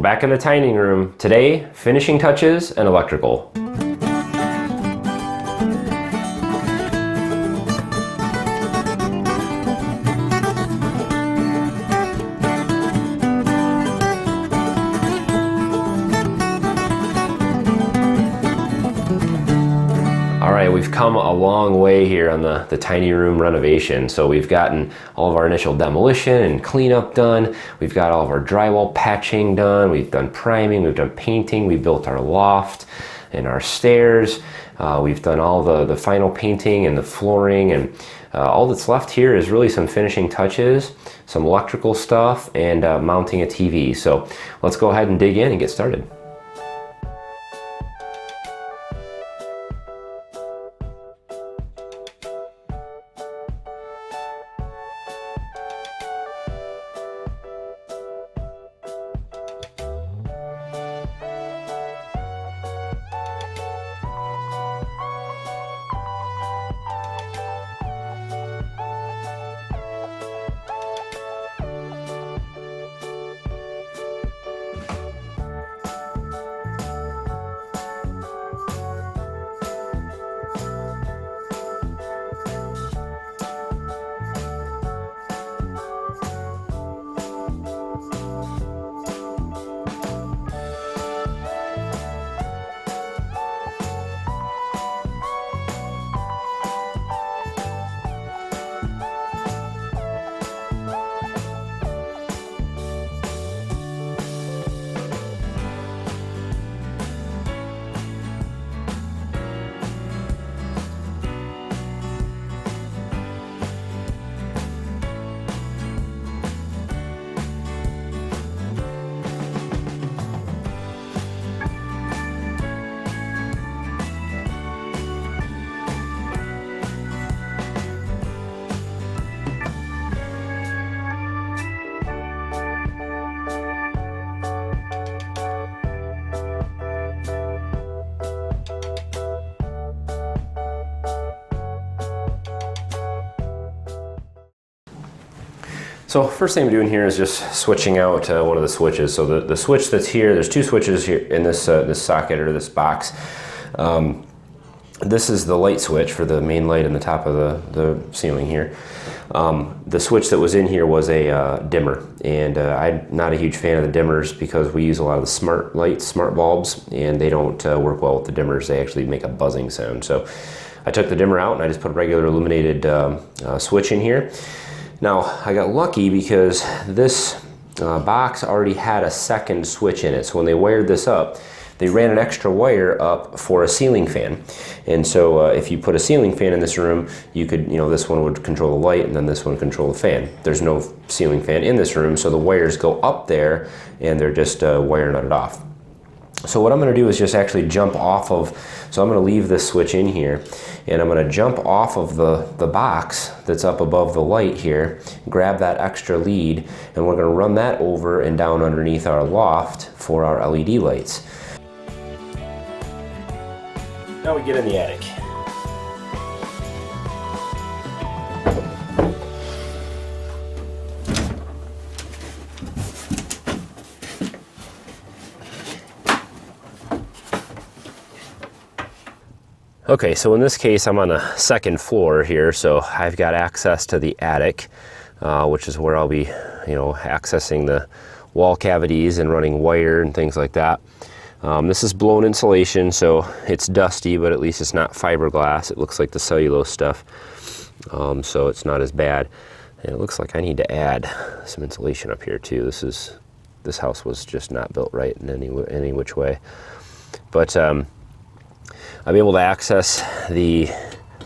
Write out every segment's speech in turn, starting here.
We're back in the tiny room. Today, finishing touches and electrical. All right, we've come a long way here on the tiny room renovation. So we've gotten all of our initial demolition and cleanup done. We've got all of our drywall patching done. We've done priming, we've done painting. We built our loft and our stairs. We've done all the final painting and the flooring, and all that's left here is really some finishing touches, some electrical stuff, and mounting a TV. So let's go ahead and dig in and get started. So first thing I'm doing here is just switching out one of the switches. So the switch that's here, there's two switches here in this this socket or this box. This is the light switch for the main light in the top of the ceiling here. The switch that was in here was a dimmer, and I'm not a huge fan of the dimmers because we use a lot of the smart lights, smart bulbs, and they don't work well with the dimmers. They actually make a buzzing sound. So I took the dimmer out and I just put a regular illuminated switch in here. Now, I got lucky because this box already had a second switch in it. So when they wired this up, they ran an extra wire up for a ceiling fan. And so if you put a ceiling fan in this room, you could, this one would control the light and then this one would control the fan. There's no ceiling fan in this room, so the wires go up there and they're just wire nutted off. So what I'm going to do is just actually jump off of, so I'm going to leave this switch in here, and I'm going to jump off of the box that's up above the light here, grab that extra lead, and we're going to run that over and down underneath our loft for our LED lights. Now we get in the attic. Okay, so in this case, I'm on the second floor here, so I've got access to the attic, which is where I'll be, accessing the wall cavities and running wire and things like that. This is blown insulation, so it's dusty, but at least it's not fiberglass. It looks like the cellulose stuff, so it's not as bad. And it looks like I need to add some insulation up here too. This house was just not built right in any which way, but I'll be able to access the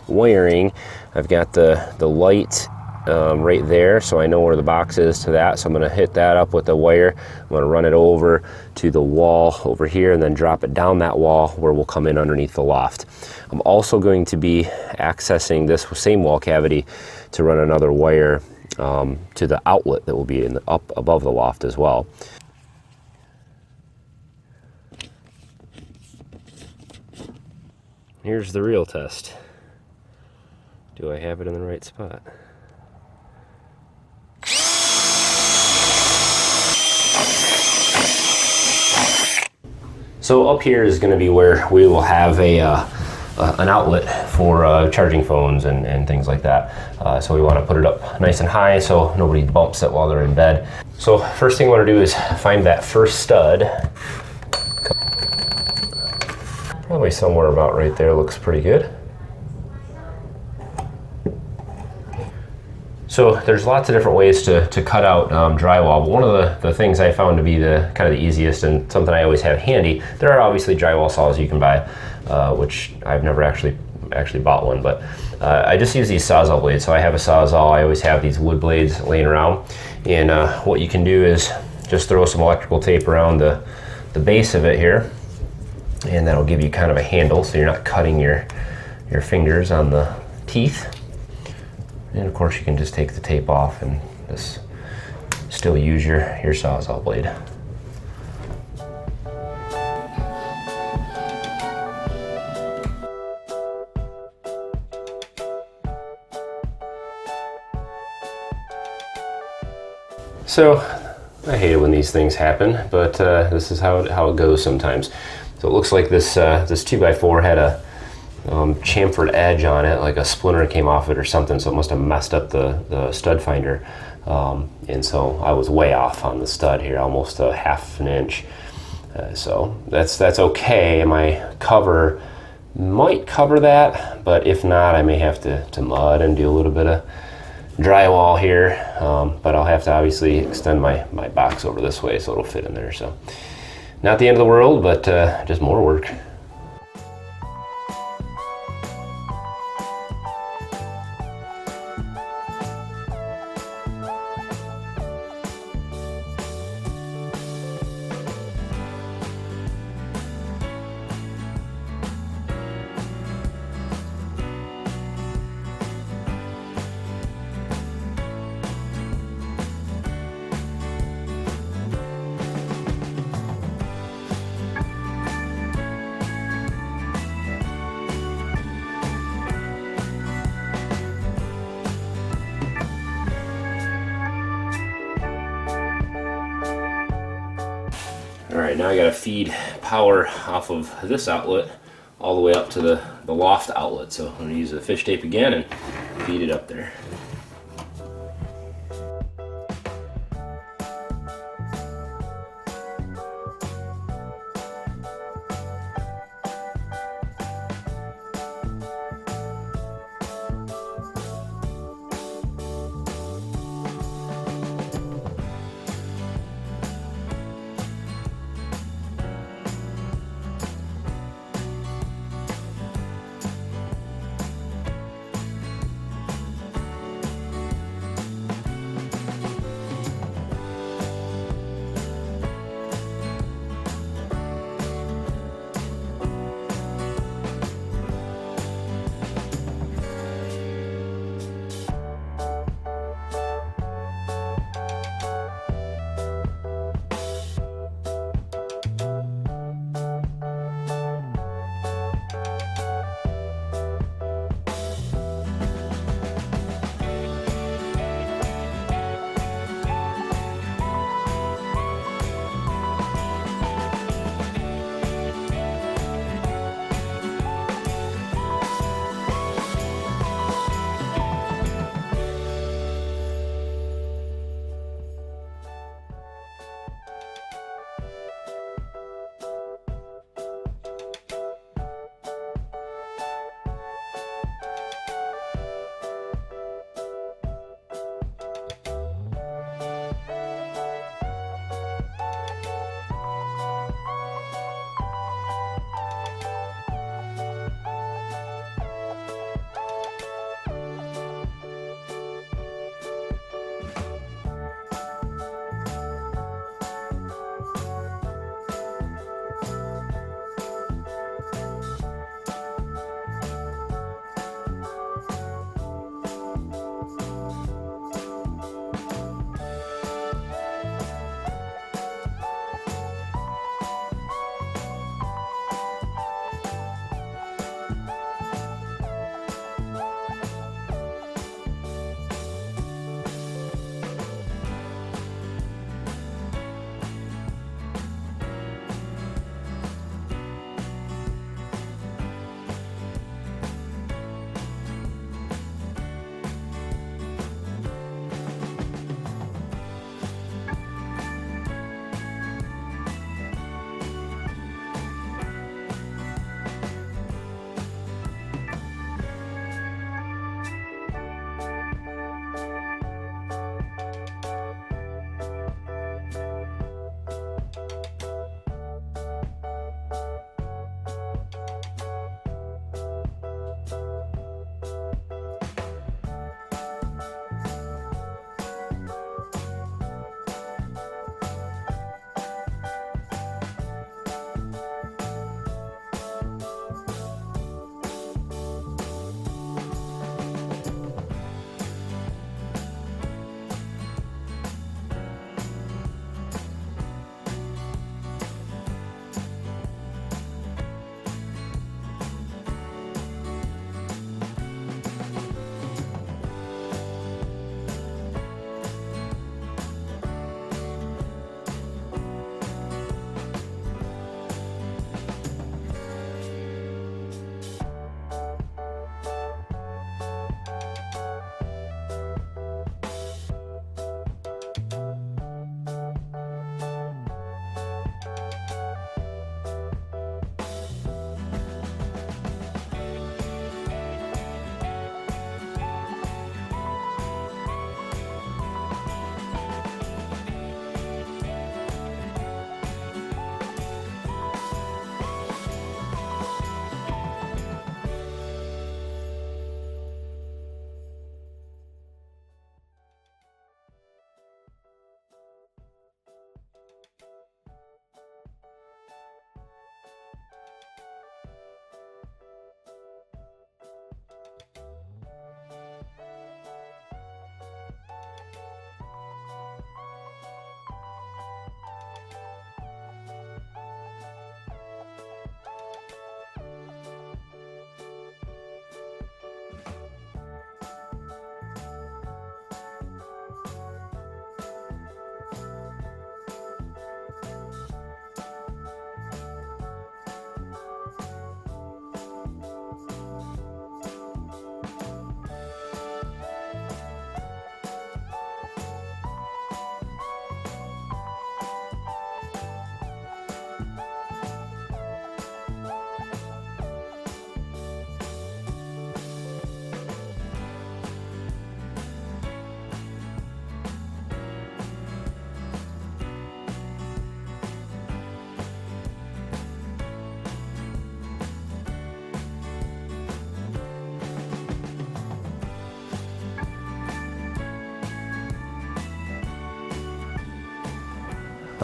wiring. I've got the light right there, so I know where the box is to that. So I'm going to hit that up with the wire. I'm going to run it over to the wall over here and then drop it down that wall where we'll come in underneath the loft. I'm also going to be accessing this same wall cavity to run another wire to the outlet that will be up above the loft as well. Here's the real test. Do I have it in the right spot? So up here is going to be where we will have an outlet for charging phones and things like that. So we want to put it up nice and high so nobody bumps it while they're in bed. So first thing I want to do is find that first stud. Probably somewhere about right there, looks pretty good. So there's lots of different ways to cut out drywall, but one of the things I found to be the kind of the easiest and something I always have handy, there are obviously drywall saws you can buy, which I've never actually bought one, but I just use these Sawzall blades. So I have a Sawzall, I always have these wood blades laying around, and what you can do is just throw some electrical tape around the base of it here, and that'll give you kind of a handle so you're not cutting your fingers on the teeth. And of course you can just take the tape off and just still use your Sawzall blade. So I hate it when these things happen, but this is how it goes sometimes. So it looks like this 2x4 had a chamfered edge on it, like a splinter came off it or something, so it must have messed up the stud finder. And so I was way off on the stud here, almost a half an inch. So that's okay. My cover might cover that, but if not, I may have to mud and do a little bit of drywall here. But I'll have to obviously extend my box over this way so it'll fit in there. So not the end of the world, but just more work. All right, now I gotta feed power off of this outlet all the way up to the loft outlet. So I'm gonna use the fish tape again and feed it up there.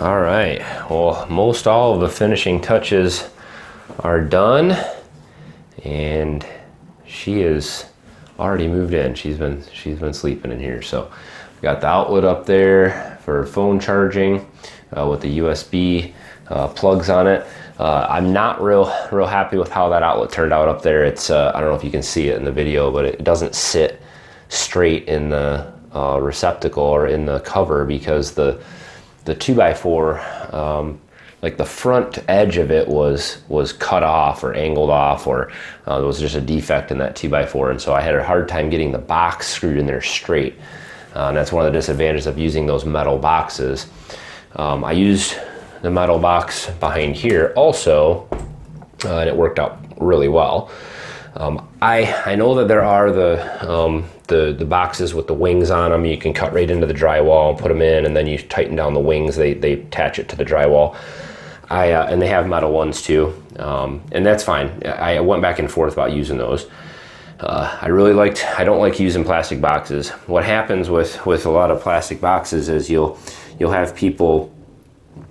All right, well, most all of the finishing touches are done, and she is already moved in. She's been sleeping in here. So we got the outlet up there for phone charging with the USB plugs on it. I'm not real happy with how that outlet turned out up there. It's I don't know if you can see it in the video, but it doesn't sit straight in the receptacle or in the cover, because the 2x4, like the front edge of it was cut off or angled off, or there was just a defect in that 2x4, and so I had a hard time getting the box screwed in there straight. And that's one of the disadvantages of using those metal boxes. I used the metal box behind here also, and it worked out really well. I know that there are the boxes with the wings on them. You can cut right into the drywall and put them in, and then you tighten down the wings. They attach it to the drywall. And they have metal ones too, and that's fine. I went back and forth about using those. I don't like using plastic boxes. What happens with a lot of plastic boxes is you'll have people,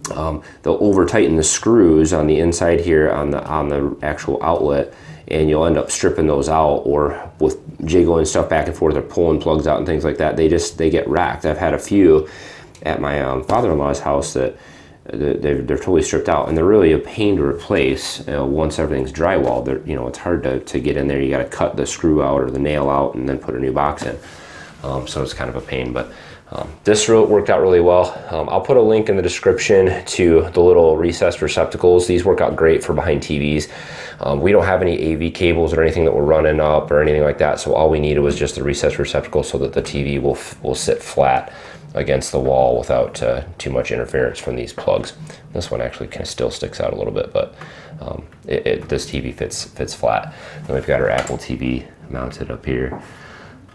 they'll over tighten the screws on the inside here on the actual outlet, and you'll end up stripping those out, or with jiggling stuff back and forth or pulling plugs out and things like that. They get racked. I've had a few at my father-in-law's house that they're totally stripped out, and they're really a pain to replace once everything's drywalled. It's hard to get in there. You got to cut the screw out or the nail out and then put a new box in. So it's kind of a pain, but this worked out really well. I'll put a link in the description to the little recessed receptacles. These work out great for behind TVs. We don't have any AV cables or anything that we're running up or anything like that, so all we needed was just the recessed receptacle so that the TV will sit flat against the wall without too much interference from these plugs. This one actually kind of still sticks out a little bit, but this TV fits flat. And we've got our Apple TV mounted up here.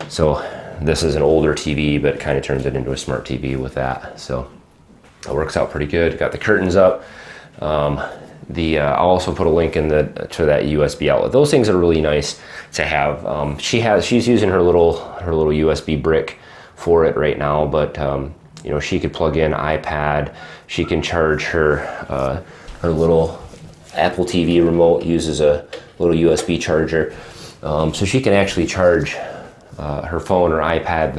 So this is an older TV, but it kind of turns it into a smart TV with that. So it works out pretty good. Got the curtains up. I'll also put a link to that USB outlet. Those things are really nice to have. She's using her little USB brick for it right now, but she could plug in iPad. She can charge her little Apple TV remote, uses a little USB charger, so she can actually charge her phone or iPad,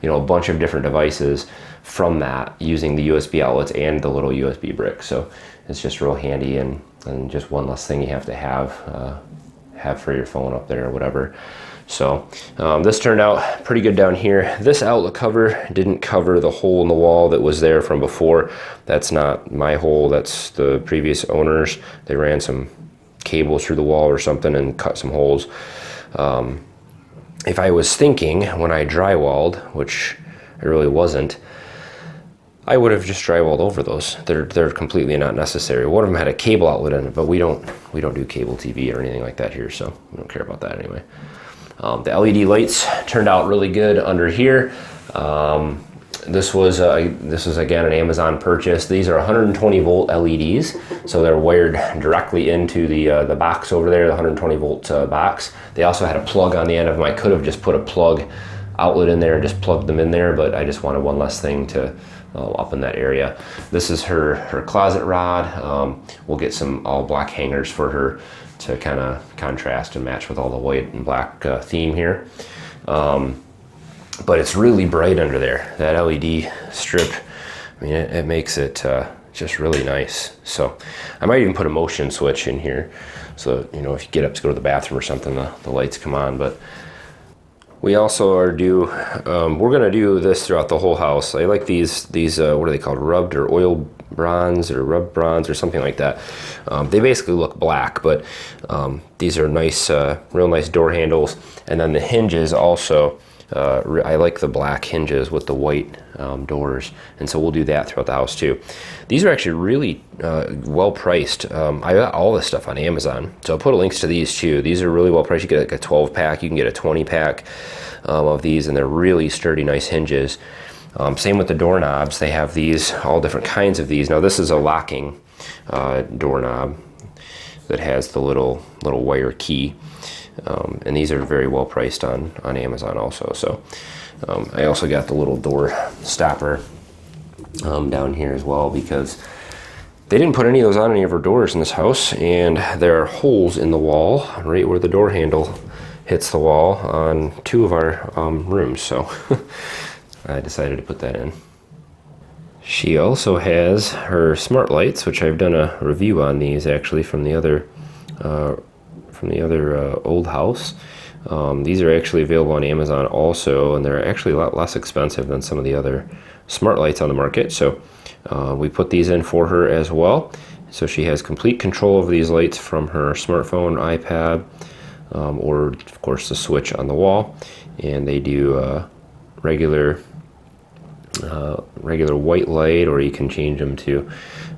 a bunch of different devices from that using the USB outlets and the little USB brick. So it's just real handy, and just one less thing you have to have for your phone up there or whatever. So this turned out pretty good down here. This outlet cover didn't cover the hole in the wall that was there from before. That's not my hole, that's the previous owners. They ran some cables through the wall or something and cut some holes. If I was thinking when I drywalled, which I really wasn't, I would have just drywalled over those. They're completely not necessary. One of them had a cable outlet in it, but we don't do cable TV or anything like that here, so we don't care about that anyway. The LED lights turned out really good under here. This was again an Amazon purchase. These are 120 volt LEDs, so they're wired directly into the box over there, the 120 volt box. They also had a plug on the end of them. I could have just put a plug outlet in there and just plugged them in there, but I just wanted one less thing to up in that area. This is her closet rod. We'll get some all black hangers for her to kind of contrast and match with all the white and black theme here. But it's really bright under there. That LED strip, I mean, it makes it just really nice. So I might even put a motion switch in here, so if you get up to go to the bathroom or something, the lights come on. But we also are we're gonna do this throughout the whole house. I like these what are they called, rubbed or oil bronze or rub bronze or something like that. They basically look black, but these are nice, real nice door handles. And then the hinges also, I like the black hinges with the white doors, and so we'll do that throughout the house too. These are actually really well priced. I got all this stuff on Amazon, so I'll put links to these too. These are really well priced. You get like a 12 pack, you can get a 20 pack of these, and they're really sturdy, nice hinges. Same with the doorknobs. They have these, all different kinds of these. Now this is a locking doorknob that has the little wire key. And these are very well priced on Amazon also. So I also got the little door stopper down here as well, because they didn't put any of those on any of our doors in this house, and there are holes in the wall right where the door handle hits the wall on 2 of our rooms, so I decided to put that in. She also has her smart lights, which I've done a review on these actually from the other old house. These are actually available on Amazon also, and they're actually a lot less expensive than some of the other smart lights on the market. So we put these in for her as well. So she has complete control over these lights from her smartphone, iPad, or of course the switch on the wall. And they do regular white light, or you can change them to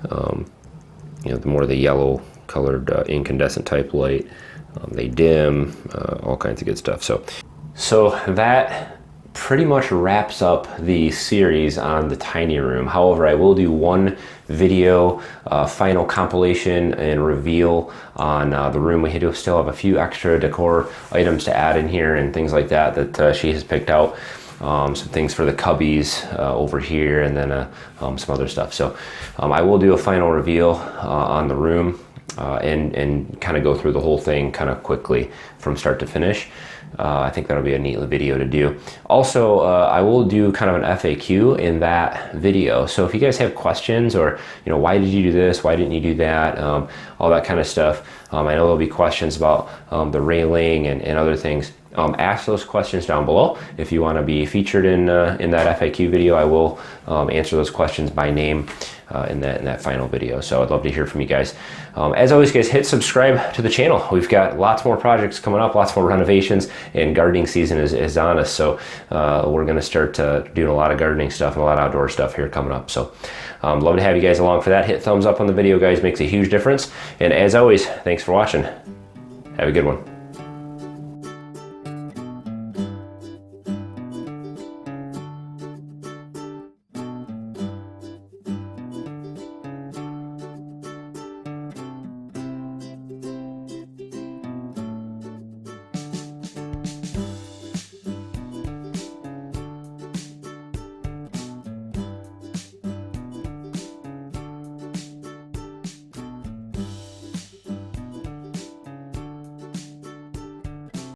the yellow colored incandescent type light. They dim, all kinds of good stuff. So that pretty much wraps up the series on the tiny room. However, I will do one video, final compilation and reveal on the room. We do still have a few extra decor items to add in here and things like that she has picked out. Some things for the cubbies over here, and then some other stuff. So I will do a final reveal on the room and kind of go through the whole thing kind of quickly from start to finish. I think that'll be a neat video to do. Also, I will do kind of an FAQ in that video. So if you guys have questions, or why did you do this, why didn't you do that, all that kind of stuff. I know there'll be questions about the railing and other things. Ask those questions down below. If you want to be featured in that FAQ video, I will answer those questions by name in that final video. So I'd love to hear from you guys. As always, guys, hit subscribe to the channel. We've got lots more projects coming up, lots more renovations, and gardening season is on us. So we're going to start doing a lot of gardening stuff and a lot of outdoor stuff here coming up. So love to have you guys along for that. Hit thumbs up on the video, guys. Makes a huge difference. And as always, thanks for watching. Have a good one.